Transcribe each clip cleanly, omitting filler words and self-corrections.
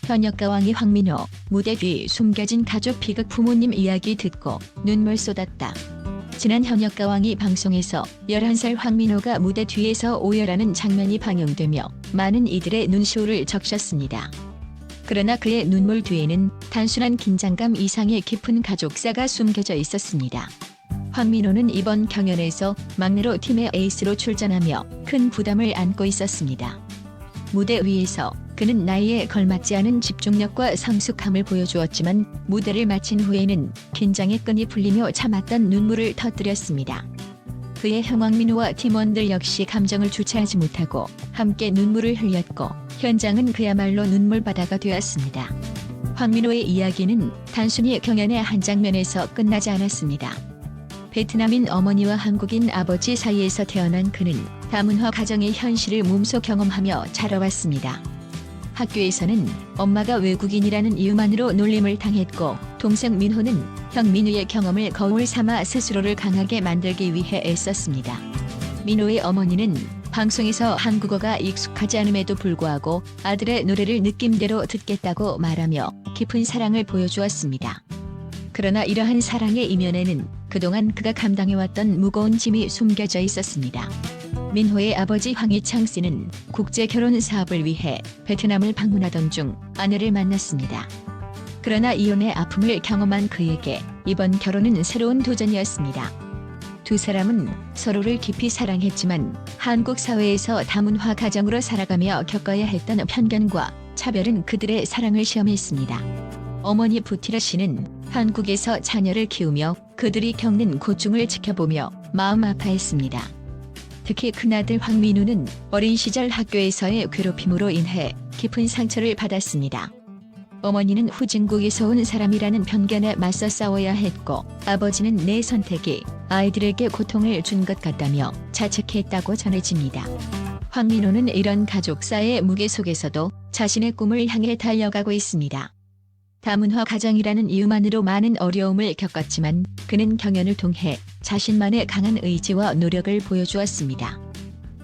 현역가왕이 황민호, 무대 뒤 숨겨진 가족 비극 부모님 이야기 듣고 눈물 쏟았다. 지난 현역가왕이 방송에서 11살 황민호가 무대 뒤에서 오열하는 장면이 방영되며 많은 이들의 눈시울을 적셨습니다. 그러나 그의 눈물 뒤에는 단순한 긴장감 이상의 깊은 가족사가 숨겨져 있었습니다. 황민호는 이번 경연에서 막내로 팀의 에이스로 출전하며 큰 부담을 안고 있었습니다. 무대 위에서 그는 나이에 걸맞지 않은 집중력과 성숙함을 보여주었지만 무대를 마친 후에는 긴장의 끈이 풀리며 참았던 눈물을 터뜨렸습니다. 그의 형 황민호와 팀원들 역시 감정을 주체하지 못하고 함께 눈물을 흘렸고 현장은 그야말로 눈물바다가 되었습니다. 황민호의 이야기는 단순히 경연의 한 장면에서 끝나지 않았습니다. 베트남인 어머니와 한국인 아버지 사이에서 태어난 그는 다문화 가정의 현실을 몸소 경험하며 자라왔습니다. 학교에서는 엄마가 외국인이라는 이유만으로 놀림을 당했고 동생 민호는 형 민우의 경험을 거울 삼아 스스로를 강하게 만들기 위해 애썼습니다. 민호의 어머니는 방송에서 한국어가 익숙하지 않음에도 불구하고 아들의 노래를 느낌대로 듣겠다고 말하며 깊은 사랑을 보여주었습니다. 그러나 이러한 사랑의 이면에는 그동안 그가 감당해왔던 무거운 짐이 숨겨져 있었습니다. 민호의 아버지 황희창 씨는 국제 결혼 사업을 위해 베트남을 방문하던 중 아내를 만났습니다. 그러나 이혼의 아픔을 경험한 그에게 이번 결혼은 새로운 도전이었습니다. 두 사람은 서로를 깊이 사랑했지만 한국 사회에서 다문화 가정으로 살아가며 겪어야 했던 편견과 차별은 그들의 사랑을 시험했습니다. 어머니 부티라 씨는 한국에서 자녀를 키우며 그들이 겪는 고충을 지켜보며 마음 아파했습니다. 특히 큰아들 황민우는 어린 시절 학교에서의 괴롭힘으로 인해 깊은 상처를 받았습니다. 어머니는 후진국에서 온 사람이라는 편견에 맞서 싸워야 했고 아버지는 내 선택이 아이들에게 고통을 준 것 같다며 자책했다고 전해집니다. 황민호는 이런 가족사의 무게 속에서도 자신의 꿈을 향해 달려가고 있습니다. 다문화 가정이라는 이유만으로 많은 어려움을 겪었지만 그는 경연을 통해 자신만의 강한 의지와 노력을 보여주었습니다.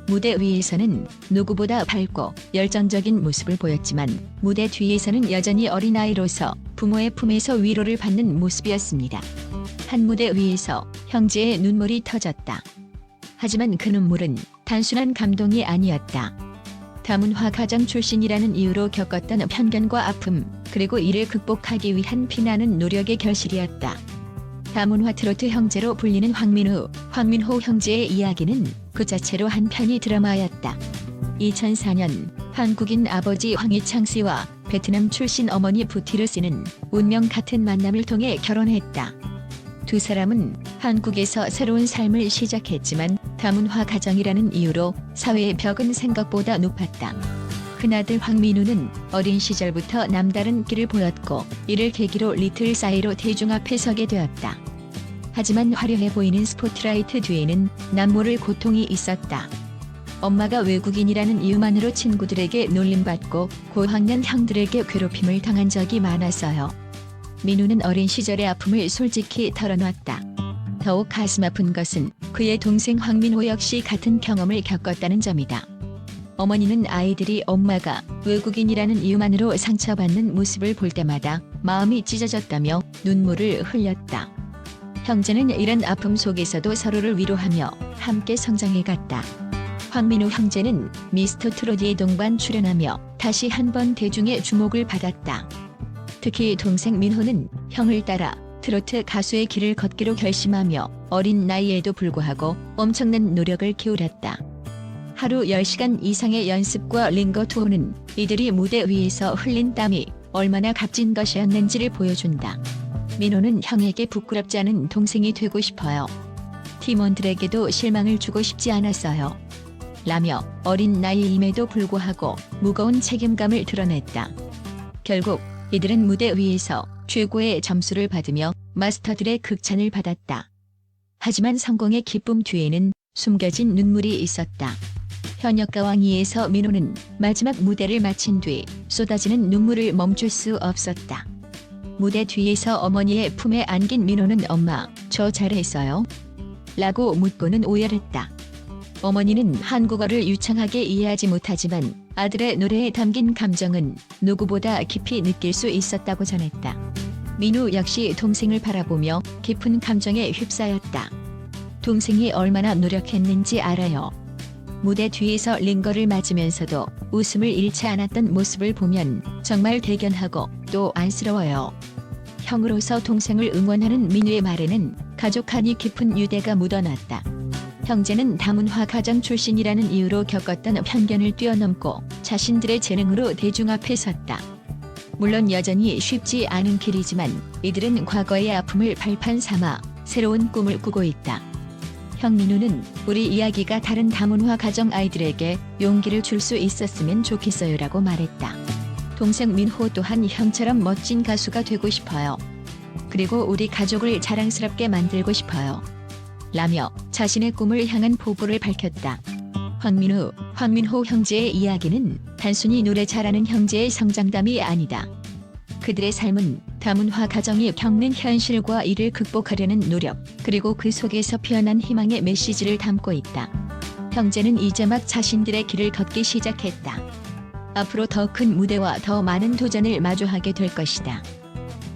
무대 위에서는 누구보다 밝고 열정적인 모습을 보였지만 무대 뒤에서는 여전히 어린아이로서 부모의 품에서 위로를 받는 모습이었습니다. 한 무대 위에서 형제의 눈물이 터졌다. 하지만 그 눈물은 단순한 감동이 아니었다. 다문화 가정 출신이라는 이유로 겪었던 편견과 아픔, 그리고 이를 극복하기 위한 피나는 노력의 결실이었다. 다문화 트로트 형제로 불리는 황민호 형제의 이야기는 그 자체로 한 편의 드라마였다. 2004년 한국인 아버지 황희창 씨와 베트남 출신 어머니 부티르 씨는 운명 같은 만남을 통해 결혼했다. 두 사람은 한국에서 새로운 삶을 시작했지만 다문화 가정이라는 이유로 사회의 벽은 생각보다 높았다. 큰아들 황민우는 어린 시절부터 남다른 길을 보였고 이를 계기로 리틀 싸이로 대중 앞에 서게 되었다. 하지만 화려해 보이는 스포트라이트 뒤에는 남모를 고통이 있었다. 엄마가 외국인이라는 이유만으로 친구들에게 놀림받고 고학년 형들에게 괴롭힘을 당한 적이 많았어요. 민우는 어린 시절의 아픔을 솔직히 털어놨다. 더욱 가슴 아픈 것은 그의 동생 황민호 역시 같은 경험을 겪었다는 점이다. 어머니는 아이들이 엄마가 외국인이라는 이유만으로 상처받는 모습을 볼 때마다 마음이 찢어졌다며 눈물을 흘렸다. 형제는 이런 아픔 속에서도 서로를 위로하며 함께 성장해갔다. 황민호 형제는 미스터 트롯에 동반 출연하며 다시 한번 대중의 주목을 받았다. 특히 동생 민호는 형을 따라 트로트 가수의 길을 걷기로 결심하며 어린 나이에도 불구하고 엄청난 노력을 기울였다. 하루 10시간 이상의 연습과 링거 투어는 이들이 무대 위에서 흘린 땀이 얼마나 값진 것이었는지를 보여준다. 민호는 형에게 부끄럽지 않은 동생이 되고 싶어요. 팀원들에게도 실망을 주고 싶지 않았어요. 라며 어린 나이임에도 불구하고 무거운 책임감을 드러냈다. 결국 이들은 무대 위에서 최고의 점수를 받으며 마스터들의 극찬을 받았다. 하지만 성공의 기쁨 뒤에는 숨겨진 눈물이 있었다. 현역가왕 2에서 민호는 마지막 무대를 마친 뒤 쏟아지는 눈물을 멈출 수 없었다. 무대 뒤에서 어머니의 품에 안긴 민호는 엄마, 저 잘했어요? 라고 묻고는 오열했다. 어머니는 한국어를 유창하게 이해하지 못하지만 아들의 노래에 담긴 감정은 누구보다 깊이 느낄 수 있었다고 전했다. 민호 역시 동생을 바라보며 깊은 감정에 휩싸였다. 동생이 얼마나 노력했는지 알아요. 무대 뒤에서 링거를 맞으면서도 웃음을 잃지 않았던 모습을 보면 정말 대견하고 또 안쓰러워요. 형으로서 동생을 응원하는 민우의 말에는 가족 한이 깊은 유대가 묻어났다. 형제는 다문화 가정 출신이라는 이유로 겪었던 편견을 뛰어넘고 자신들의 재능으로 대중 앞에 섰다. 물론 여전히 쉽지 않은 길이지만 이들은 과거의 아픔을 발판 삼아 새로운 꿈을 꾸고 있다. 형 민우는 우리 이야기가 다른 다문화 가정 아이들에게 용기를 줄 수 있었으면 좋겠어요라고 말했다. 동생 민호 또한 형처럼 멋진 가수가 되고 싶어요. 그리고 우리 가족을 자랑스럽게 만들고 싶어요. 라며 자신의 꿈을 향한 포부를 밝혔다. 황민우, 황민호 형제의 이야기는 단순히 노래 잘하는 형제의 성장담이 아니다. 그들의 삶은 다문화 가정이 겪는 현실과 이를 극복하려는 노력, 그리고 그 속에서 피어난 희망의 메시지를 담고 있다. 형제는 이제 막 자신들의 길을 걷기 시작했다. 앞으로 더 큰 무대와 더 많은 도전을 마주하게 될 것이다.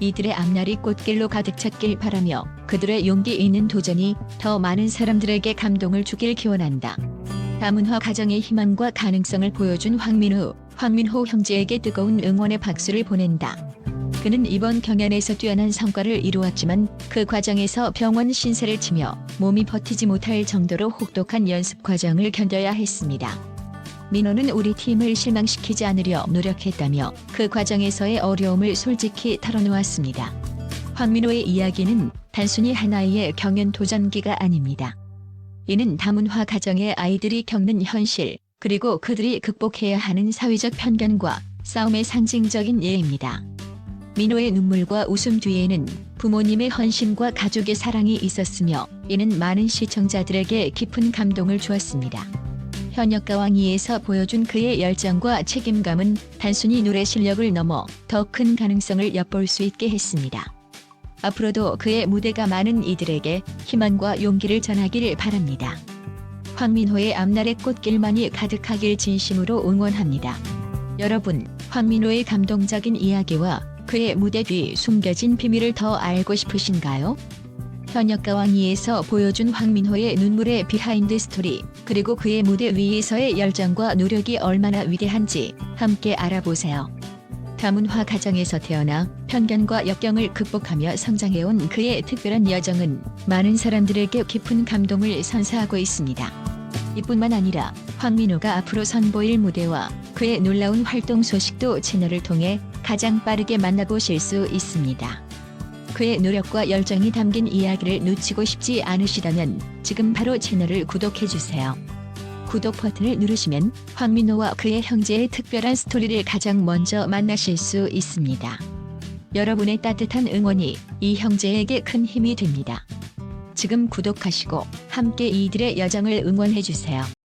이들의 앞날이 꽃길로 가득 찼길 바라며 그들의 용기 있는 도전이 더 많은 사람들에게 감동을 주길 기원한다. 다문화 가정의 희망과 가능성을 보여준 황민우, 황민호 형제에게 뜨거운 응원의 박수를 보낸다. 그는 이번 경연에서 뛰어난 성과를 이루었지만 그 과정에서 병원 신세를 치며 몸이 버티지 못할 정도로 혹독한 연습 과정을 견뎌야 했습니다. 민호는 우리 팀을 실망시키지 않으려 노력했다며 그 과정에서의 어려움을 솔직히 털어놓았습니다. 황민호의 이야기는 단순히 하나의 경연 도전기가 아닙니다. 이는 다문화 가정의 아이들이 겪는 현실, 그리고 그들이 극복해야 하는 사회적 편견과 싸움의 상징적인 예입니다. 민호의 눈물과 웃음 뒤에는 부모님의 헌신과 가족의 사랑이 있었으며 이는 많은 시청자들에게 깊은 감동을 주었습니다. 현역가왕2에서 보여준 그의 열정과 책임감은 단순히 노래 실력을 넘어 더 큰 가능성을 엿볼 수 있게 했습니다. 앞으로도 그의 무대가 많은 이들에게 희망과 용기를 전하길 바랍니다. 황민호의 앞날의 꽃길만이 가득하길 진심으로 응원합니다. 여러분, 황민호의 감동적인 이야기와 그의 무대 뒤 숨겨진 비밀을 더 알고 싶으신가요? 현역가왕2에서 보여준 황민호의 눈물의 비하인드 스토리, 그리고 그의 무대 위에서의 열정과 노력이 얼마나 위대한지 함께 알아보세요. 다문화 가정에서 태어나 편견과 역경을 극복하며 성장해온 그의 특별한 여정은 많은 사람들에게 깊은 감동을 선사하고 있습니다. 이뿐만 아니라 황민호가 앞으로 선보일 무대와 그의 놀라운 활동 소식도 채널을 통해 가장 빠르게 만나보실 수 있습니다. 그의 노력과 열정이 담긴 이야기를 놓치고 싶지 않으시다면 지금 바로 채널을 구독해주세요. 구독 버튼을 누르시면 황민호와 그의 형제의 특별한 스토리를 가장 먼저 만나실 수 있습니다. 여러분의 따뜻한 응원이 이 형제에게 큰 힘이 됩니다. 지금 구독하시고 함께 이들의 여정을 응원해주세요.